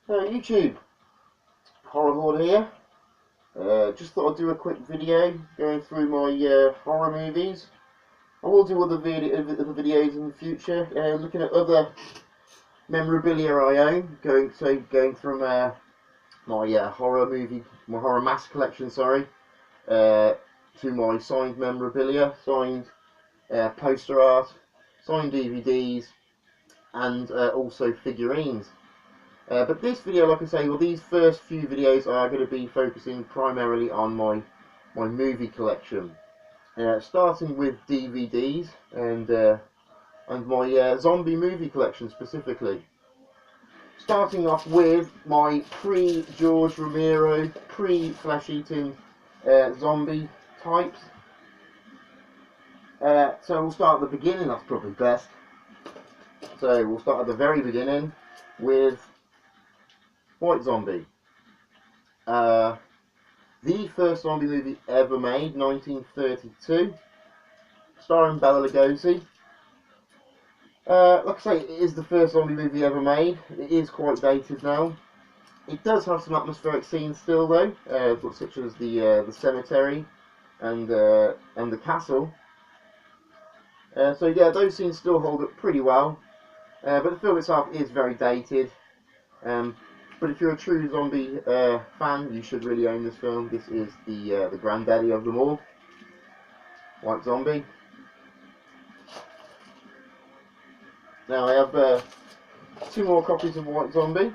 YouTube, Horror Lord here. Just thought I'd do a quick video going through my horror movies. I will do other videos in the future, looking at other memorabilia I own, going from my horror mass collection, to my signed memorabilia, signed poster art, signed DVDs, and also figurines. But this video, like I say, these first few videos are going to be focusing primarily on my movie collection, starting with DVDs and my zombie movie collection specifically. Starting off with my Pre George Romero Pre flesh-eating zombie types. So we'll start at the beginning. That's probably best. So we'll start at the very beginning with White Zombie. The first zombie movie ever made, 1932, starring Bela Lugosi. Like I say, it is the first zombie movie ever made. It is quite dated now. It does have some atmospheric scenes still, though, such as the cemetery and the castle. So yeah, those scenes still hold up pretty well. But the film itself is very dated. But if you're a true zombie fan, you should really own this film. This is the granddaddy of them all, White Zombie. Now I have two more copies of White Zombie.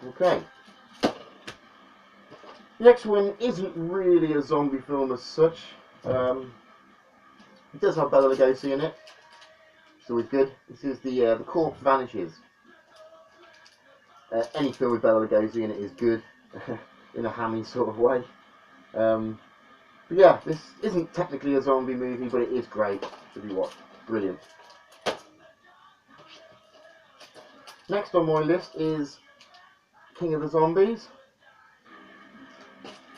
Okay. The next one isn't really a zombie film as such. It does have Bela Lugosi in it. It's always good. This is the Corpse Vanishes. Any film with Bela Lugosi in it is good, in a hammy sort of way. But yeah, this isn't technically a zombie movie, but it is great to be watched. Brilliant. Next on my list is King of the Zombies.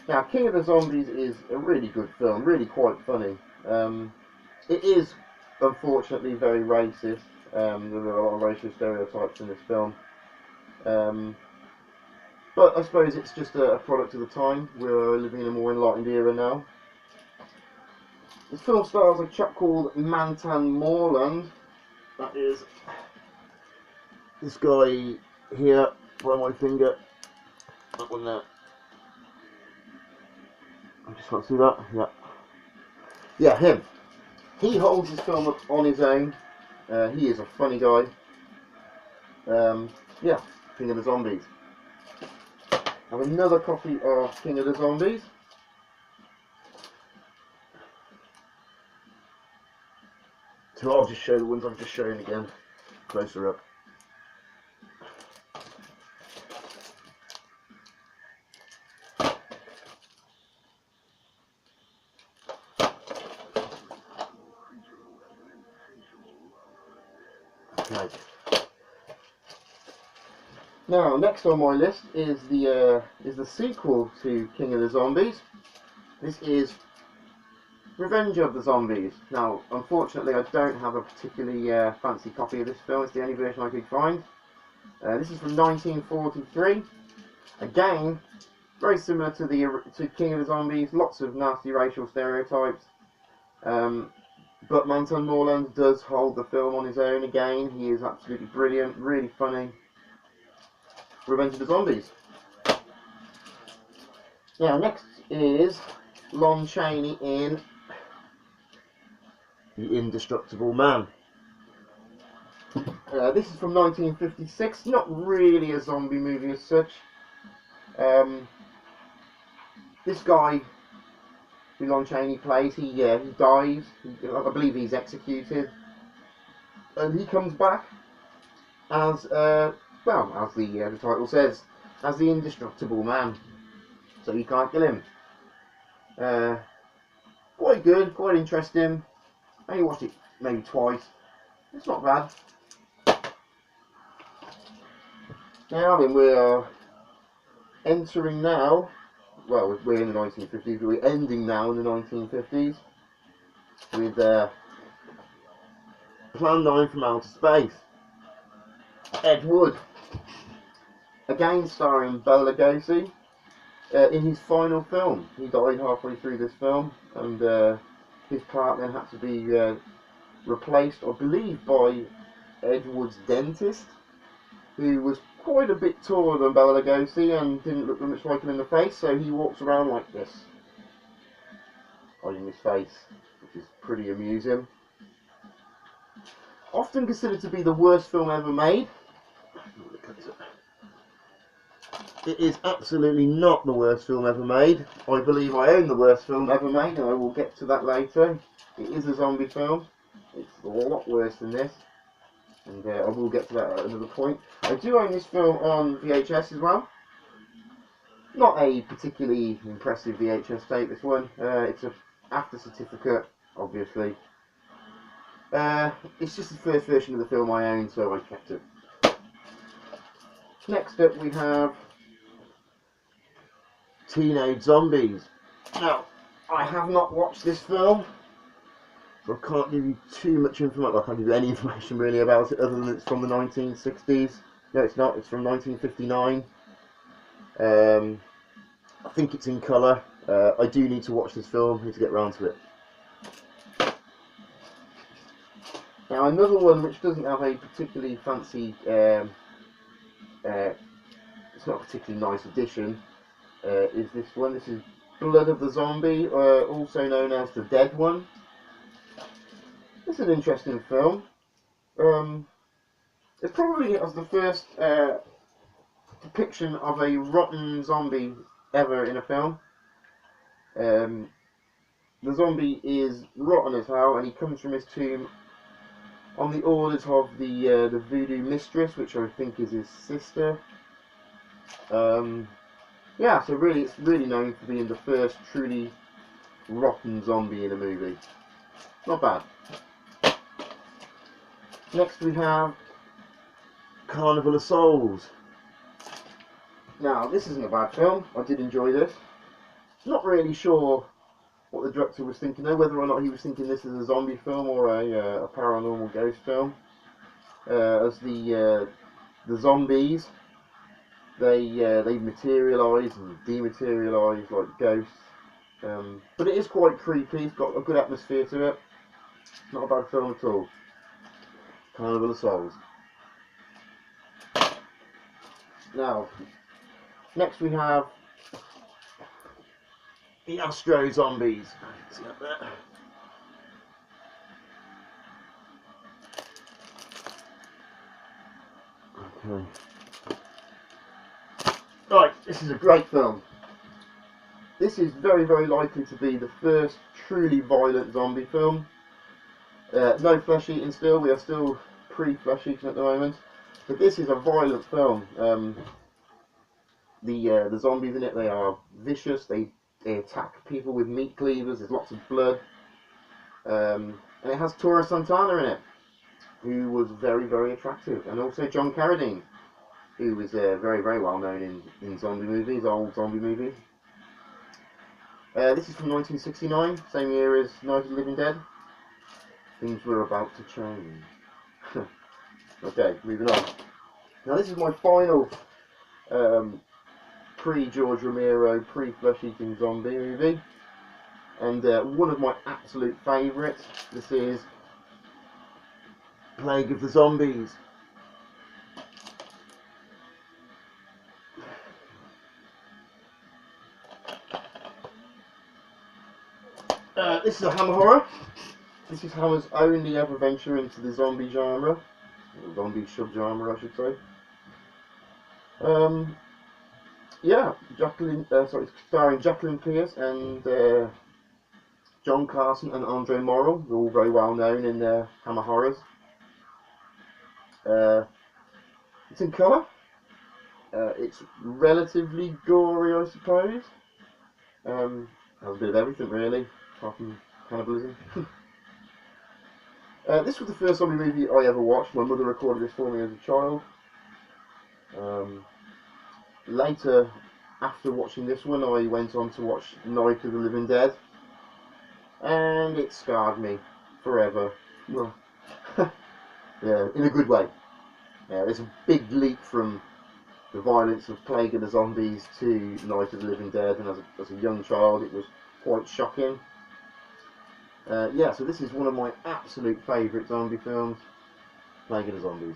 Now, King of the Zombies is a really good film, really quite funny. It is, unfortunately, very racist. There are a lot of racial stereotypes in this film. But I suppose it's just a product of the time. We're living in a more enlightened era now. This film stars a chap called Mantan Moreland. That is this guy here, by my finger. That one there. I just can't see that. Yeah. Yeah, him. He holds his film up on his own. He is a funny guy. Yeah, King of the Zombies. I have another copy of King of the Zombies. So I'll just show the ones I've just shown again, closer up. Okay. Now, next on my list is the sequel to King of the Zombies. This is Revenge of the Zombies. Now, unfortunately, I don't have a particularly fancy copy of this film. It's the only version I could find. This is from 1943. Again, very similar to King of the Zombies. Lots of nasty racial stereotypes. But Mantan Moreland does hold the film on his own again. He is absolutely brilliant, really funny. Revenge of the Zombies. Now, next is Lon Chaney in The Indestructible Man. This is from 1956. Not really a zombie movie as such. This guy who Lon Chaney plays, he dies. I believe he's executed, and he comes back as well, as the title says, as the Indestructible Man. So you can't kill him. Quite good, quite interesting. I only watched it maybe twice. It's not bad. Now then, we're entering now, well, we're in the 1950s, but we're ending now in the 1950s with Plan 9 from Outer Space. Ed Wood, again starring Bela Lugosi, in his final film. He died halfway through this film, and his part then had to be replaced, I believe, by Ed Wood's dentist, who was quite a bit taller than Bela Lugosi and didn't look much like him in the face, so he walks around like this, hiding his face, which is pretty amusing. Often considered to be the worst film ever made. It is absolutely not the worst film ever made. I believe I own the worst film ever made, and I will get to that later. It is a zombie film. It's a lot worse than this, and I will get to that at another point. I do own this film on VHS as well. Not a particularly impressive VHS tape, this one. It's a after certificate, obviously. It's just the first version of the film I own, so I kept it. Next up we have Teenage Zombies. Now, I have not watched this film, so I can't give you too much information. I can't give you any information really about it, other than it's from the 1960s. No, it's not. It's from 1959. I think it's in colour. I do need to watch this film. I need to get around to it. Now, another one which doesn't have a particularly fancy, it's not a particularly nice addition, is this one. This is Blood of the Zombie, also known as The Dead One. It's an interesting film. It probably has the first depiction of a rotten zombie ever in a film. The zombie is rotten as hell, and he comes from his tomb on the orders of the Voodoo Mistress, which I think is his sister. Yeah, so really, it's really known for being the first truly rotten zombie in a movie. Not bad. Next we have Carnival of Souls. Now, this isn't a bad film. I did enjoy this. Not really sure what the director was thinking though, whether or not he was thinking this as a zombie film or a paranormal ghost film. As the zombies, they materialise and dematerialise like ghosts. But it is quite creepy. It's got a good atmosphere to it. Not a bad film at all. Carnival of Souls. Now, next we have the Astro Zombies. See up there. Okay. Right, this is a great film. This is very, very likely to be the first truly violent zombie film. No flesh eating still, we are still pre-flesh eating at the moment. But this is a violent film. The zombies in it, they are vicious, they attack people with meat cleavers, there's lots of blood. And it has Tora Santana in it, who was very, very attractive. And also John Carradine, who was very, very well known in zombie movies, old zombie movies. This is from 1969, same year as Night of the Living Dead. Things were about to change. Okay, moving on. Now this is my final Pre George Romero Pre flesh eating zombie movie, and one of my absolute favourites. This is Plague of the Zombies. This is a Hammer horror. This is Hammer's only ever venture into the zombie genre, or zombie subgenre, I should say. Yeah, starring Jacqueline Pierce and John Carson and Andre Morrell. They're all very well known in Hammer horrors. It's in colour. It's relatively gory, I suppose. Has a bit of everything really, apart from cannibalism. This was the first zombie movie I ever watched. My mother recorded this for me as a child. Later, after watching this one, I went on to watch Night of the Living Dead, and it scarred me forever. Well, yeah, in a good way. Yeah, there's a big leap from the violence of Plague of the Zombies to Night of the Living Dead, and as a young child it was quite shocking. Yeah, so this is one of my absolute favourite zombie films, Plague of the Zombies.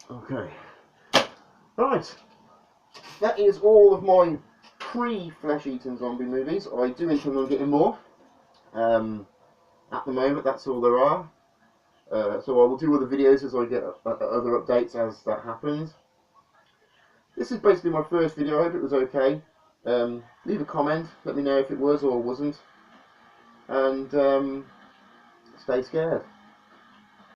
Okay, right, that is all of my pre-flesh-eating zombie movies. I do intend on getting more. At the moment, that's all there are. So I will do other videos as I get other updates as that happens. This is basically my first video. I hope it was okay. Leave a comment, let me know if it was or wasn't, and stay scared.